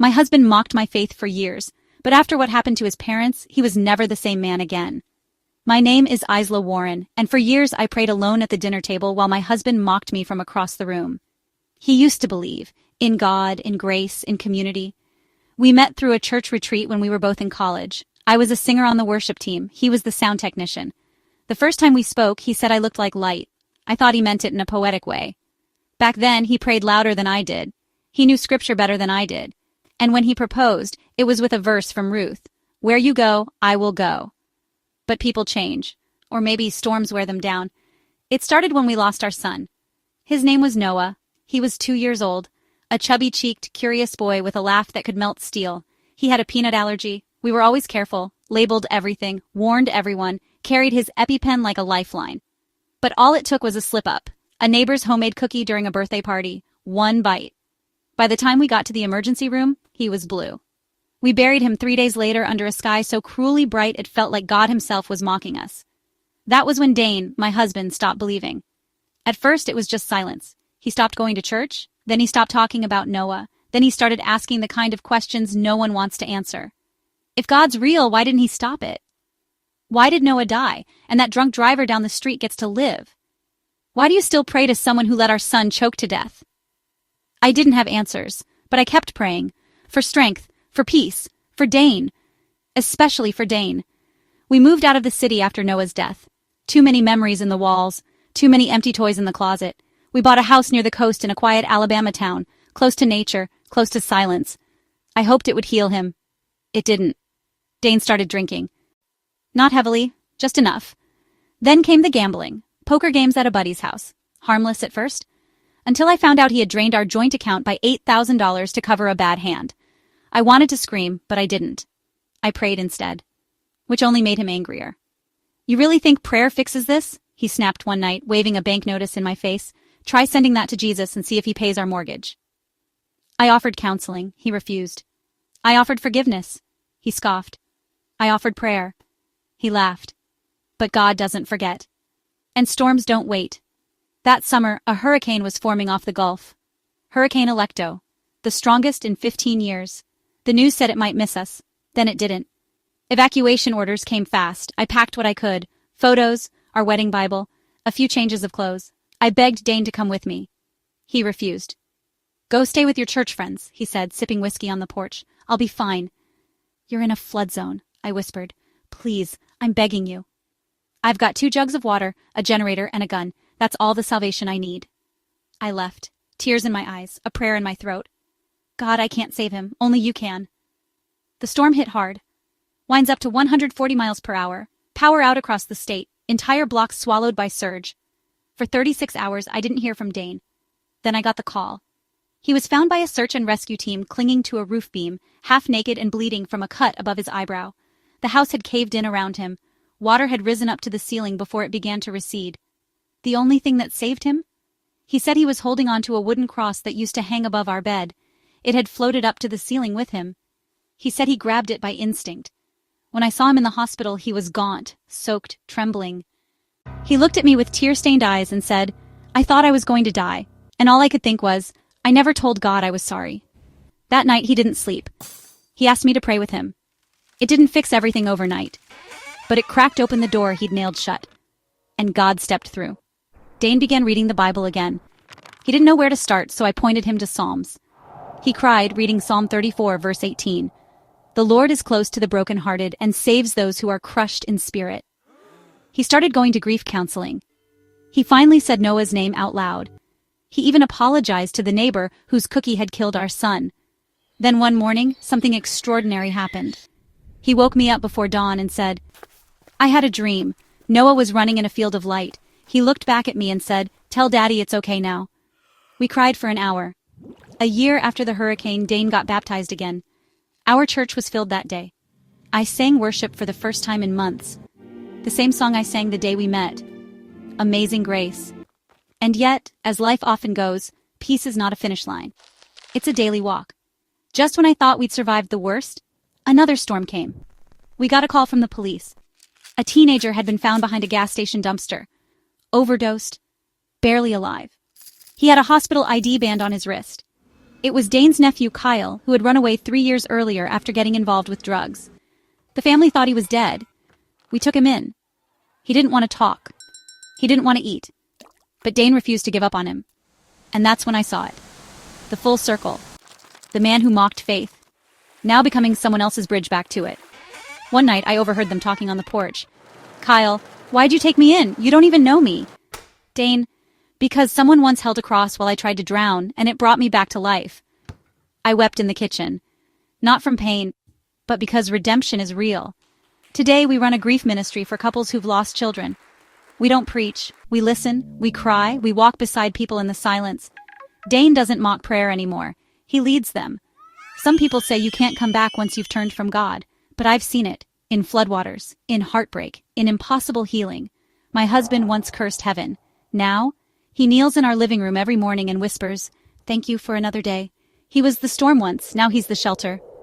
My husband mocked my faith for years, but after what happened to his parents, he was never the same man again. My name is Isla Warren, and for years I prayed alone at the dinner table while my husband mocked me from across the room. He used to believe in God, in grace, in community. We met through a church retreat when we were both in college. I was a singer on the worship team. He was the sound technician. The first time we spoke, he said I looked like light. I thought he meant it in a poetic way. Back then, he prayed louder than I did. He knew scripture better than I did. And when he proposed, it was with a verse from Ruth. Where you go, I will go. But people change. Or maybe storms wear them down. It started when we lost our son. His name was Noah. He was 2 years old. A chubby-cheeked, curious boy with a laugh that could melt steel. He had a peanut allergy. We were always careful, labeled everything, warned everyone, carried his EpiPen like a lifeline. But all it took was a slip-up. A neighbor's homemade cookie during a birthday party. One bite. By the time we got to the emergency room, he was blue. We buried him 3 days later under a sky so cruelly bright it felt like God himself was mocking us. That was when Dane, my husband, stopped believing. At first, it was just silence. He stopped going to church, then he stopped talking about Noah, then he started asking the kind of questions no one wants to answer. If God's real, why didn't he stop it? Why did Noah die, and that drunk driver down the street gets to live? Why do you still pray to someone who let our son choke to death? I didn't have answers, but I kept praying. For strength, for peace, for Dane. Especially for Dane. We moved out of the city after Noah's death. Too many memories in the walls, too many empty toys in the closet. We bought a house near the coast in a quiet Alabama town, close to nature, close to silence. I hoped it would heal him. It didn't. Dane started drinking. Not heavily, just enough. Then came the gambling. Poker games at a buddy's house. Harmless at first. Until I found out he had drained our joint account by $8,000 to cover a bad hand. I wanted to scream, but I didn't. I prayed instead. Which only made him angrier. You really think prayer fixes this? He snapped one night, waving a bank notice in my face. Try sending that to Jesus and see if he pays our mortgage. I offered counseling. He refused. I offered forgiveness. He scoffed. I offered prayer. He laughed. But God doesn't forget. And storms don't wait. That summer, a hurricane was forming off the Gulf. Hurricane Electo. The strongest in 15 years. The news said it might miss us. Then it didn't. Evacuation orders came fast. I packed what I could. Photos, our wedding Bible, a few changes of clothes. I begged Dane to come with me. He refused. Go stay with your church friends, he said, sipping whiskey on the porch. I'll be fine. You're in a flood zone, I whispered. Please, I'm begging you. I've got 2 jugs of water, a generator, and a gun. That's all the salvation I need. I left, tears in my eyes, a prayer in my throat. God, I can't save him. Only you can. The storm hit hard. Winds up to 140 miles per hour. Power out across the state. Entire blocks swallowed by surge. For 36 hours, I didn't hear from Dane. Then I got the call. He was found by a search and rescue team clinging to a roof beam, half naked and bleeding from a cut above his eyebrow. The house had caved in around him. Water had risen up to the ceiling before it began to recede. The only thing that saved him? He said he was holding on to a wooden cross that used to hang above our bed. It had floated up to the ceiling with him. He said he grabbed it by instinct. When I saw him in the hospital, he was gaunt, soaked, trembling. He looked at me with tear-stained eyes and said, I thought I was going to die, and all I could think was, I never told God I was sorry. That night he didn't sleep. He asked me to pray with him. It didn't fix everything overnight, but it cracked open the door he'd nailed shut. And God stepped through. Dane began reading the Bible again. He didn't know where to start, so I pointed him to Psalms. He cried, reading Psalm 34, verse 18. The Lord is close to the brokenhearted and saves those who are crushed in spirit. He started going to grief counseling. He finally said Noah's name out loud. He even apologized to the neighbor whose cookie had killed our son. Then one morning, something extraordinary happened. He woke me up before dawn and said, I had a dream. Noah was running in a field of light. He looked back at me and said, Tell Daddy it's okay now. We cried for an hour. A year after the hurricane, Dane got baptized again. Our church was filled that day. I sang worship for the first time in months. The same song I sang the day we met. Amazing Grace. And yet, as life often goes, peace is not a finish line. It's a daily walk. Just when I thought we'd survived the worst, another storm came. We got a call from the police. A teenager had been found behind a gas station dumpster. Overdosed. Barely alive. He had a hospital ID band on his wrist. It was Dane's nephew Kyle, who had run away 3 years earlier after getting involved with drugs. The family thought he was dead. We took him in. He didn't want to talk. He didn't want to eat. But Dane refused to give up on him. And that's when I saw it. The full circle. The man who mocked faith, now becoming someone else's bridge back to it. One night, I overheard them talking on the porch. Kyle, why'd you take me in? You don't even know me. Dane, because someone once held a cross while I tried to drown, and it brought me back to life. I wept in the kitchen. Not from pain, but because redemption is real. Today, we run a grief ministry for couples who've lost children. We don't preach. We listen. We cry. We walk beside people in the silence. Dane doesn't mock prayer anymore. He leads them. Some people say you can't come back once you've turned from God, but I've seen it. In floodwaters, in heartbreak, in impossible healing. My husband once cursed heaven. Now, he kneels in our living room every morning and whispers, "Thank you for another day." He was the storm once, now he's the shelter.